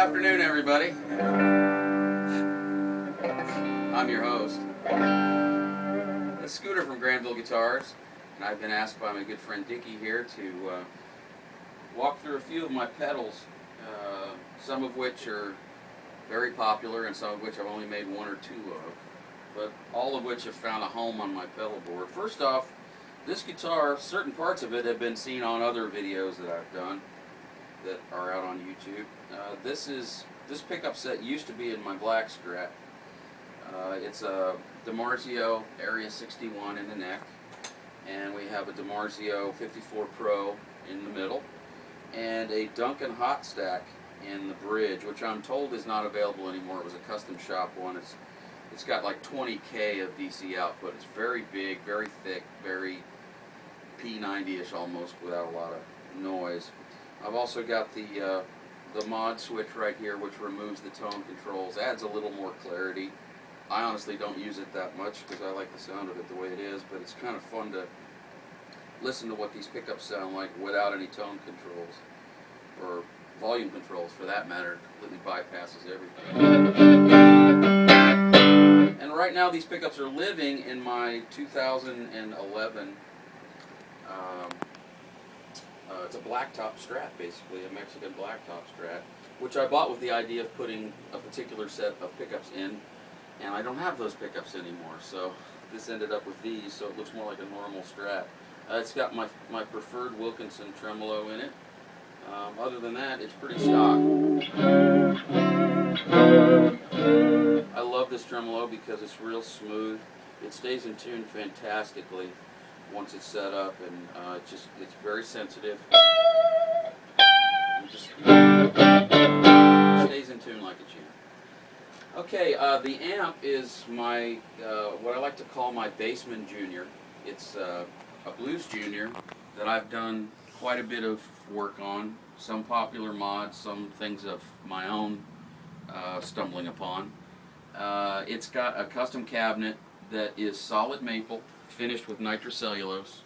afternoon, everybody. I'm your host, the Scooter from Granville Guitars, and I've been asked by my good friend Dickie here to walk through a few of my pedals, some of which are very popular and some of which I've only made one or two of, but all of which have found a home on my pedal board. First off, this guitar, certain parts of it have been seen on other videos that I've done that are out on YouTube. This pickup set used to be in my black Strat. It's a DiMarzio Area 61 in the neck, and we have a DiMarzio 54 Pro in the middle, and a Duncan Hot Stack in the bridge, which I'm told is not available anymore. It was a custom shop one. It's got like 20K of DC output. It's very big, very thick, very P90-ish almost, without a lot of noise. I've also got the mod switch right here, which removes the tone controls, adds a little more clarity. I honestly don't use it that much because I like the sound of it the way it is, but it's kind of fun to listen to what these pickups sound like without any tone controls, or volume controls for that matter. It completely bypasses everything. And right now these pickups are living in my 2011 it's a blacktop Strat, basically, a Mexican blacktop Strat, which I bought with the idea of putting a particular set of pickups in, and I don't have those pickups anymore, so this ended up with these, so it looks more like a normal Strat. It's got my preferred Wilkinson tremolo in it. Other than that, it's pretty stock. I love this tremolo because it's real smooth. It stays in tune fantastically once it's set up, and it's very sensitive. It just stays in tune like a champ. Okay, the amp is my what I like to call my Bassman Junior. It's a Blues Junior that I've done quite a bit of work on. Some popular mods, some things of my own stumbling upon. It's got a custom cabinet that is solid maple, finished with nitrocellulose.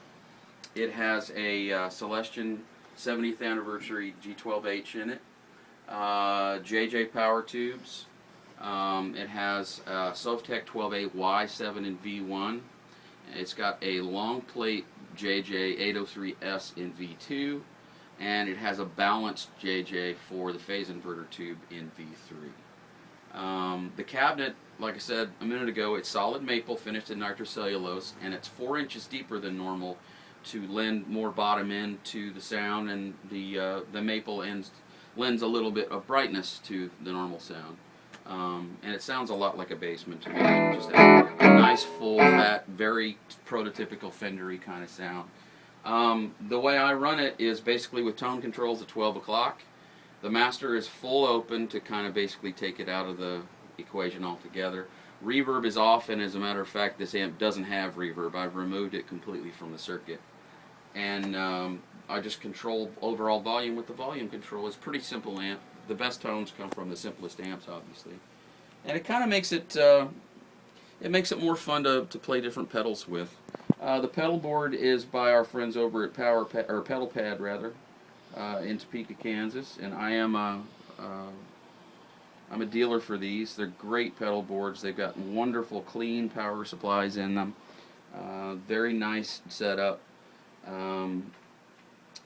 It has a Celestion 70th anniversary G12H in it, JJ power tubes. It has Sovtek 12A Y7 and V1. It's got a long plate JJ 803S in V2, and it has a balanced JJ for the phase inverter tube in V3. The cabinet, like I said a minute ago, it's solid maple finished in nitrocellulose, and it's 4 inches deeper than normal to lend more bottom end to the sound, and the maple lends a little bit of brightness to the normal sound. And it sounds a lot like a Bassman to me. Just a nice, full, fat, very prototypical Fender-y kind of sound. The way I run it is basically with tone controls at 12 o'clock. The master is full open to kind of basically take it out of the equation altogether. Reverb is off, and as a matter of fact, this amp doesn't have reverb. I've removed it completely from the circuit. And I just control overall volume with the volume control. It's a pretty simple amp. The best tones come from the simplest amps, obviously. And it kind of makes it more fun to play different pedals with. The pedal board is by our friends over at Pedal Pad, rather, in Topeka, Kansas, and I'm a dealer for these. They're great pedal boards. They've got wonderful, clean power supplies in them. Very nice setup.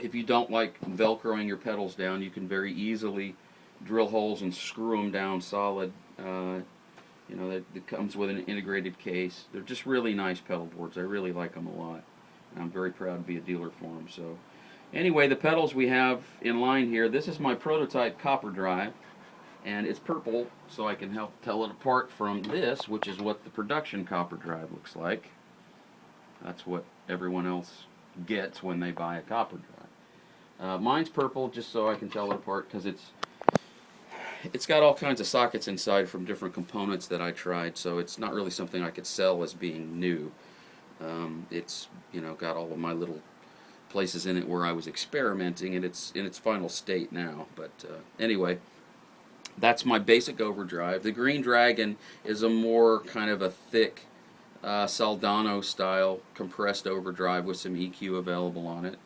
If you don't like velcroing your pedals down, you can very easily drill holes and screw them down solid. You know, that comes with an integrated case. They're just really nice pedal boards. I really like them a lot, and I'm very proud to be a dealer for them. So, anyway, the pedals we have in line here. This is my prototype copper drive, and it's purple, so I can help tell it apart from this, which is what the production copper drive looks like. That's what everyone else gets when they buy a copper drive. Mine's purple, just so I can tell it apart, because it's got all kinds of sockets inside from different components that I tried, so it's not really something I could sell as being new. It's, you know, got all of my little places in it where I was experimenting, and it's in its final state now. But anyway, that's my basic overdrive. The Green Dragon is a more kind of a thick Saldano style compressed overdrive with some EQ available on it.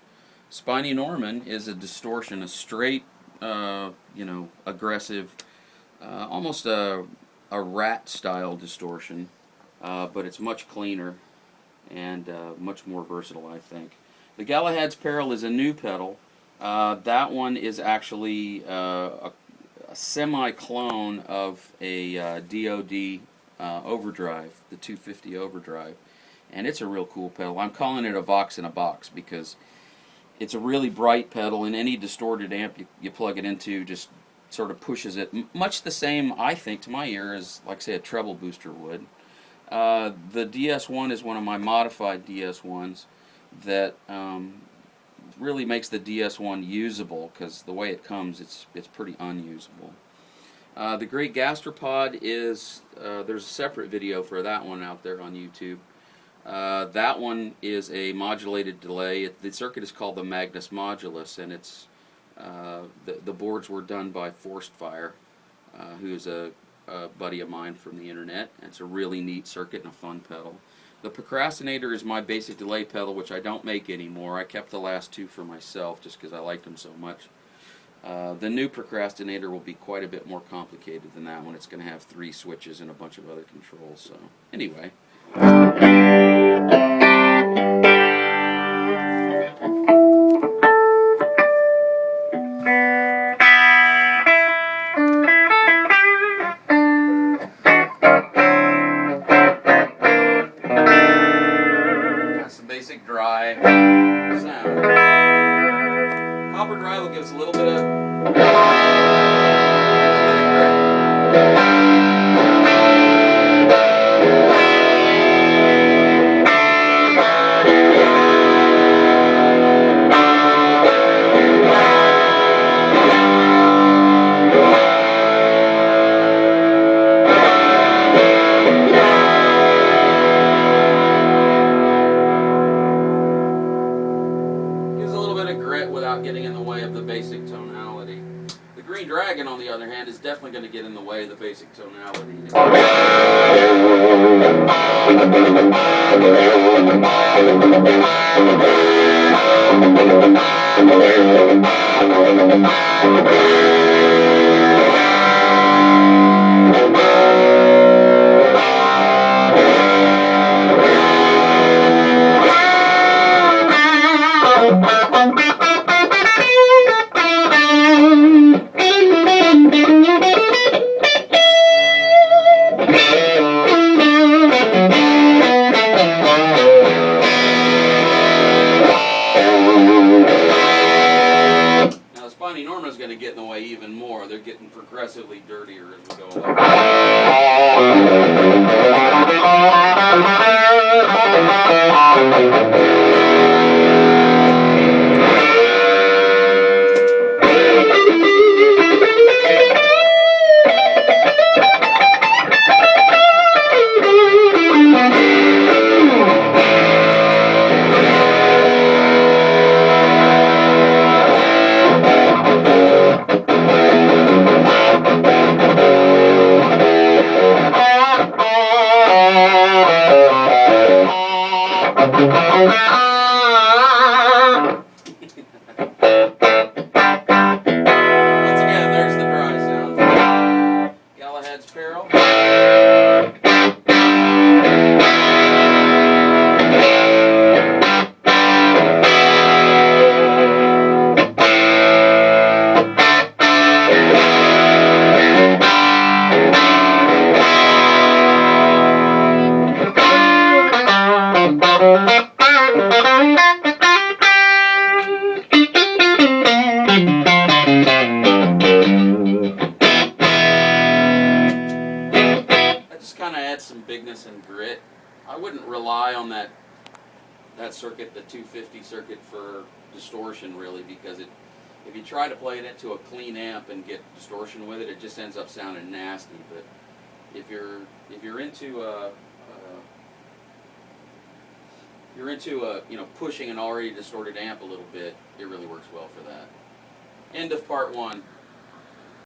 Spiny Norman is a distortion, a straight you know, aggressive, almost a rat style distortion, but it's much cleaner and much more versatile, I think. The Galahad's Peril is a new pedal. That one is actually a semi-clone of a DoD overdrive, the 250 overdrive, and it's a real cool pedal. I'm calling it a Vox in a box because it's a really bright pedal, and any distorted amp you plug it into just sort of pushes it, much the same, I think, to my ear as, like, say, a treble booster would. The DS1 is one of my modified DS1s that really makes the DS1 usable, because the way it comes, it's pretty unusable. The Great Gastropod is, there's a separate video for that one out there on YouTube. That one is a modulated delay. The circuit is called the Magnus Modulus, and it's the boards were done by Forced Fire, who's a buddy of mine from the internet. It's a really neat circuit and a fun pedal. The Procrastinator is my basic delay pedal, which I don't make anymore. I kept the last two for myself just because I liked them so much. The new Procrastinator will be quite a bit more complicated than that one. It's going to have 3 switches and a bunch of other controls. So anyway. That's the basic dry sound. Copper dry will give us a little bit of grit. Without getting in the way of the basic tonality. The Green Dragon, on the other hand, is definitely going to get in the way of the basic tonality. Norma's going to get in the way even more. They're getting progressively dirtier as we go along. Some bigness and grit. I wouldn't rely on that circuit, the 250 circuit, for distortion really, because if you try to play it into a clean amp and get distortion with it, it just ends up sounding nasty. But if you're into you know, pushing an already distorted amp a little bit, it really works well for that. End of part 1.